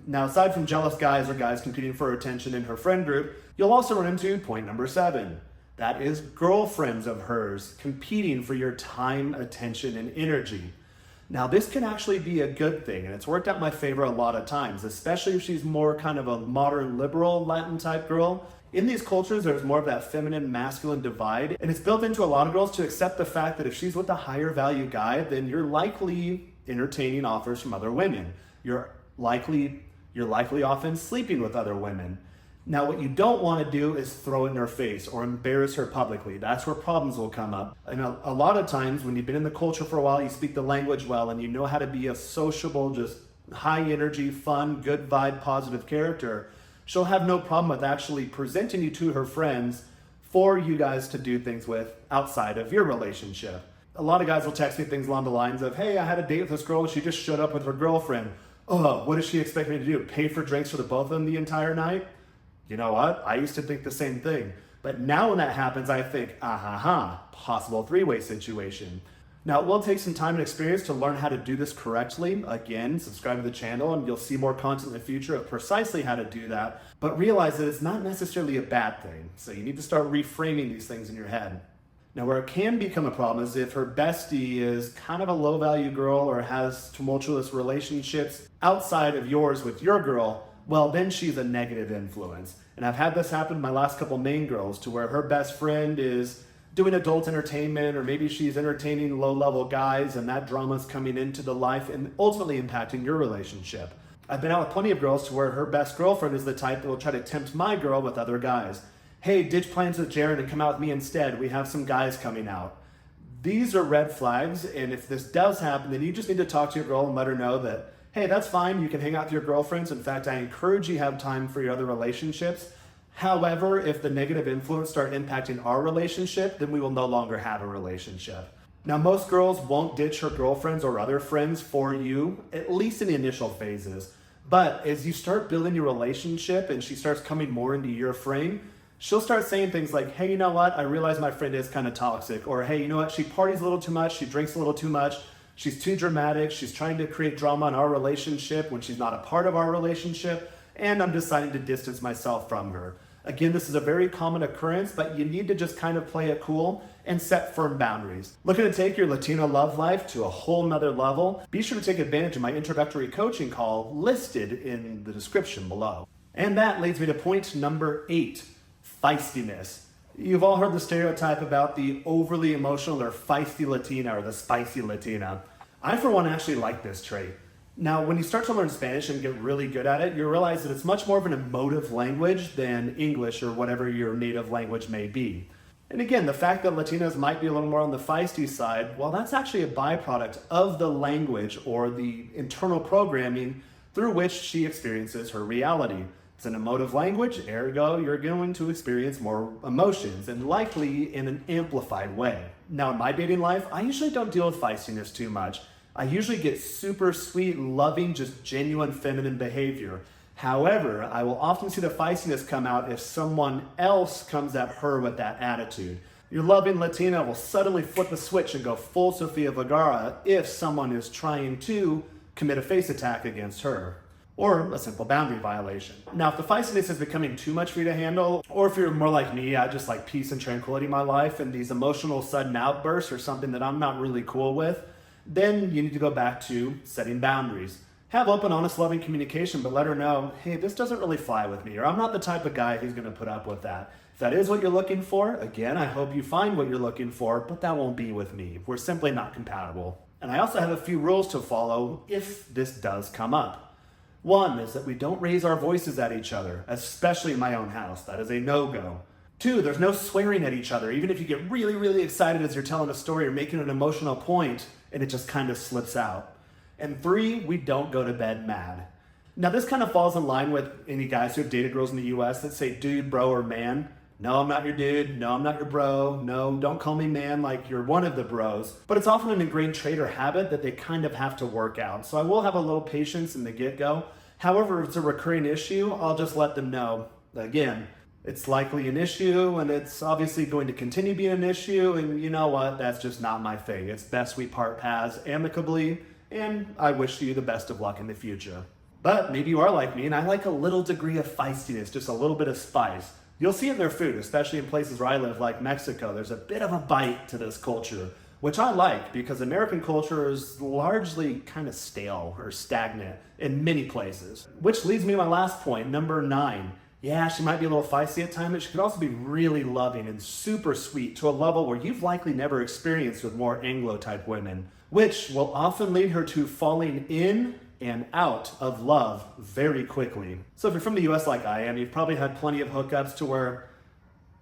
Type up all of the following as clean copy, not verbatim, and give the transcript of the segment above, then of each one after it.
Now, aside from jealous guys or guys competing for attention in her friend group, you'll also run into point number 7. That is girlfriends of hers competing for your time, attention, and energy. Now, this can actually be a good thing, and it's worked out in my favor a lot of times, especially if she's more kind of a modern, liberal, Latin type girl. In these cultures, there's more of that feminine, masculine divide, and it's built into a lot of girls to accept the fact that if she's with a higher value guy, then you're likely entertaining offers from other women. You're likely often sleeping with other women. Now, what you don't want to do is throw it in her face or embarrass her publicly. That's where problems will come up. And a lot of times when you've been in the culture for a while, you speak the language well, and you know how to be a sociable, just high energy, fun, good vibe, positive character, she'll have no problem with actually presenting you to her friends for you guys to do things with outside of your relationship. A lot of guys will text me things along the lines of, hey, I had a date with this girl, she just showed up with her girlfriend. Oh, what does she expect me to do? Pay for drinks for the both of them the entire night? You know what? I used to think the same thing. But now when that happens, I think, possible three-way situation. Now, it will take some time and experience to learn how to do this correctly. Again, subscribe to the channel and you'll see more content in the future of precisely how to do that. But realize that it's not necessarily a bad thing. So you need to start reframing these things in your head. Now, where it can become a problem is if her bestie is kind of a low-value girl or has tumultuous relationships outside of yours with your girl, well, then she's a negative influence. And I've had this happen to my last couple main girls, to where her best friend is doing adult entertainment, or maybe she's entertaining low-level guys, and that drama's coming into the life and ultimately impacting your relationship. I've been out with plenty of girls to where her best girlfriend is the type that will try to tempt my girl with other guys. Hey, ditch plans with Jared and come out with me instead. We have some guys coming out. These are red flags, and if this does happen, then you just need to talk to your girl and let her know that, hey, that's fine, you can hang out with your girlfriends. In fact, I encourage you to have time for your other relationships. However, if the negative influence start impacting our relationship, then we will no longer have a relationship. Now, most girls won't ditch her girlfriends or other friends for you, at least in the initial phases. But as you start building your relationship and she starts coming more into your frame, she'll start saying things like, hey, you know what? I realize my friend is kind of toxic. Or, hey, you know what? She parties a little too much. She drinks a little too much. She's too dramatic. She's trying to create drama in our relationship when she's not a part of our relationship. And I'm deciding to distance myself from her. Again, this is a very common occurrence, but you need to just kind of play it cool and set firm boundaries. Looking to take your Latino love life to a whole nother level? Be sure to take advantage of my introductory coaching call listed in the description below. And that leads me to point number 8, feistiness. You've all heard the stereotype about the overly emotional or feisty Latina or the spicy Latina. I, for one, actually like this trait. Now, when you start to learn Spanish and get really good at it, you realize that it's much more of an emotive language than English or whatever your native language may be. And again, the fact that Latinas might be a little more on the feisty side, well, that's actually a byproduct of the language or the internal programming through which she experiences her reality. It's an emotive language, ergo, you're going to experience more emotions, and likely in an amplified way. Now, in my dating life, I usually don't deal with feistiness too much. I usually get super sweet, loving, just genuine feminine behavior. However, I will often see the feistiness come out if someone else comes at her with that attitude. Your loving Latina will suddenly flip a switch and go full Sofia Vergara if someone is trying to commit a face attack against her, or a simple boundary violation. Now, if the feistiness is becoming too much for you to handle, or if you're more like me, I just like peace and tranquility in my life, and these emotional sudden outbursts are something that I'm not really cool with, then you need to go back to setting boundaries. Have open, honest, loving communication, but let her know, hey, this doesn't really fly with me, or I'm not the type of guy who's gonna put up with that. If that is what you're looking for, again, I hope you find what you're looking for, but that won't be with me. We're simply not compatible. And I also have a few rules to follow if this does come up. One is that we don't raise our voices at each other, especially in my own house. That is a no-go. 2, there's no swearing at each other, even if you get really, really excited as you're telling a story or making an emotional point, and it just kind of slips out. And 3, we don't go to bed mad. Now, this kind of falls in line with any guys who have dated girls in the US that say dude, bro, or man. No, I'm not your dude. No, I'm not your bro. No, don't call me man like you're one of the bros. But it's often an ingrained trait or habit that they kind of have to work out. So I will have a little patience in the get-go. However, if it's a recurring issue, I'll just let them know. Again, it's likely an issue, and it's obviously going to continue being an issue, and you know what? That's just not my thing. It's best we part paths amicably, and I wish you the best of luck in the future. But maybe you are like me, and I like a little degree of feistiness, just a little bit of spice. You'll see it in their food, especially in places where I live, like Mexico. There's a bit of a bite to this culture, which I like because American culture is largely kind of stale or stagnant in many places. Which leads me to my last point, number 9. Yeah, she might be a little feisty at times, but she could also be really loving and super sweet to a level where you've likely never experienced with more Anglo type women, which will often lead her to falling in and out of love very quickly. So if you're from the US like I am, you've probably had plenty of hookups to where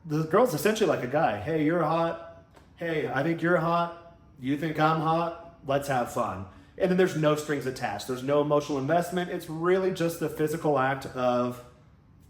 the girl's essentially like a guy. Hey, you're hot. Hey, I think you're hot. You think I'm hot. Let's have fun. And then there's no strings attached. There's no emotional investment. It's really just the physical act of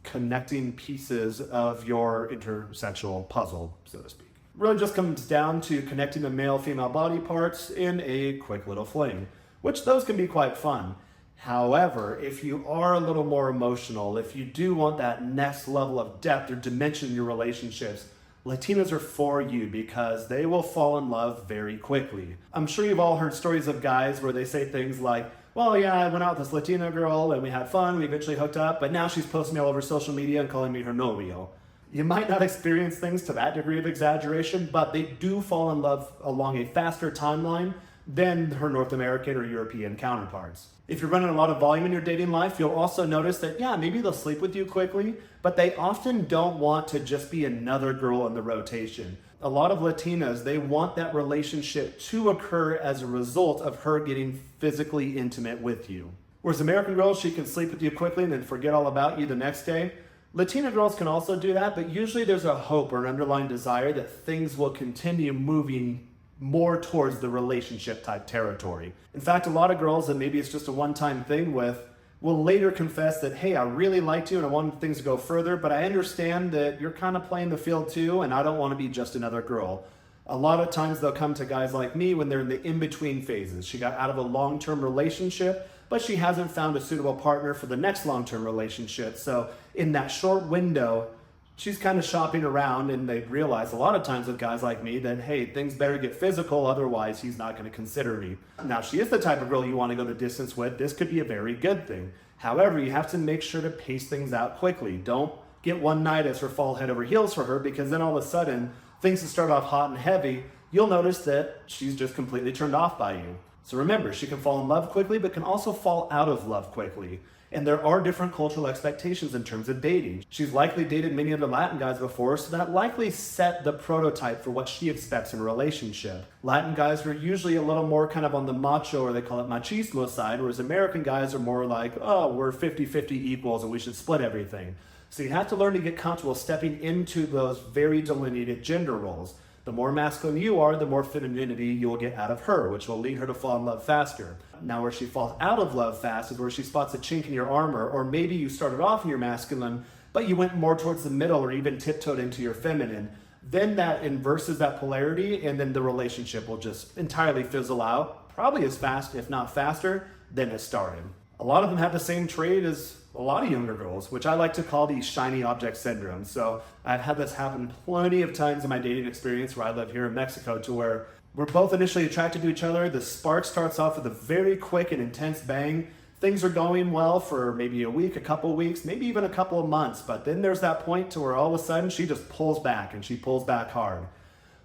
connecting pieces of your intersexual puzzle, so to speak. Really just comes down to connecting the male-female body parts in a quick little fling, which those can be quite fun. However, if you are a little more emotional, if you do want that next level of depth or dimension in your relationships, Latinas are for you because they will fall in love very quickly. I'm sure you've all heard stories of guys where they say things like, well, yeah, I went out with this Latina girl and we had fun, we eventually hooked up, but now she's posting me all over social media and calling me her novio. You might not experience things to that degree of exaggeration, but they do fall in love along a faster timeline than her North American or European counterparts. If you're running a lot of volume in your dating life, you'll also notice that, yeah, maybe they'll sleep with you quickly, but they often don't want to just be another girl in the rotation. A lot of Latinas, they want that relationship to occur as a result of her getting physically intimate with you. Whereas American girls, she can sleep with you quickly and then forget all about you the next day. Latina girls can also do that, but usually there's a hope or an underlying desire that things will continue moving more towards the relationship type territory. In fact, a lot of girls that maybe it's just a one-time thing with will later confess that, hey, I really liked you and I wanted things to go further, but I understand that you're kind of playing the field too and I don't want to be just another girl. A lot of times they'll come to guys like me when they're in the in-between phases. She got out of a long-term relationship, but she hasn't found a suitable partner for the next long-term relationship. So in that short window, she's kind of shopping around, and they realize a lot of times with guys like me that, hey, things better get physical, otherwise he's not going to consider me. Now, she is the type of girl you want to go the distance with. This could be a very good thing. However, you have to make sure to pace things out quickly. Don't get one-nighters or fall head over heels for her, because then all of a sudden, things that start off hot and heavy, you'll notice that she's just completely turned off by you. So remember, she can fall in love quickly, but can also fall out of love quickly. And there are different cultural expectations in terms of dating. She's likely dated many of the Latin guys before, so that likely set the prototype for what she expects in a relationship. Latin guys are usually a little more kind of on the macho, or they call it machismo side, whereas American guys are more like, oh, we're 50-50 equals and we should split everything. So you have to learn to get comfortable stepping into those very delineated gender roles. The more masculine you are, the more femininity you will get out of her, which will lead her to fall in love faster. Now, where she falls out of love fast is where she spots a chink in your armor, or maybe you started off in your masculine, but you went more towards the middle or even tiptoed into your feminine. Then that inverses that polarity, and then the relationship will just entirely fizzle out, probably as fast, if not faster, than it started. A lot of them have the same trait as a lot of younger girls, which I like to call the shiny object syndrome. So I've had this happen plenty of times in my dating experience where I live here in Mexico, to where we're both initially attracted to each other. The spark starts off with a very quick and intense bang. Things are going well for maybe a week, a couple of weeks, maybe even a couple of months. But then there's that point to where all of a sudden she just pulls back, and she pulls back hard.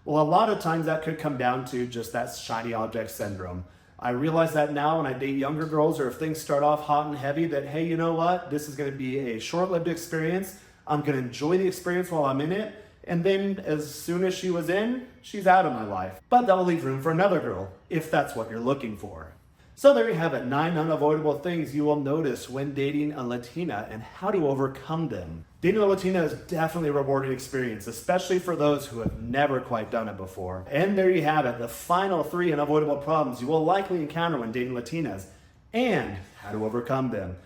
Well, a lot of times that could come down to just that shiny object syndrome. I realize that now when I date younger girls, or if things start off hot and heavy, that, hey, you know what? This is going to be a short-lived experience. I'm going to enjoy the experience while I'm in it. And then as soon as she was in, she's out of my life. But that'll leave room for another girl, if that's what you're looking for. So there you have it, 9 unavoidable things you will notice when dating a Latina and how to overcome them. Dating a Latina is definitely a rewarding experience, especially for those who have never quite done it before. And there you have it, the final 3 unavoidable problems you will likely encounter when dating Latinas and how to overcome them.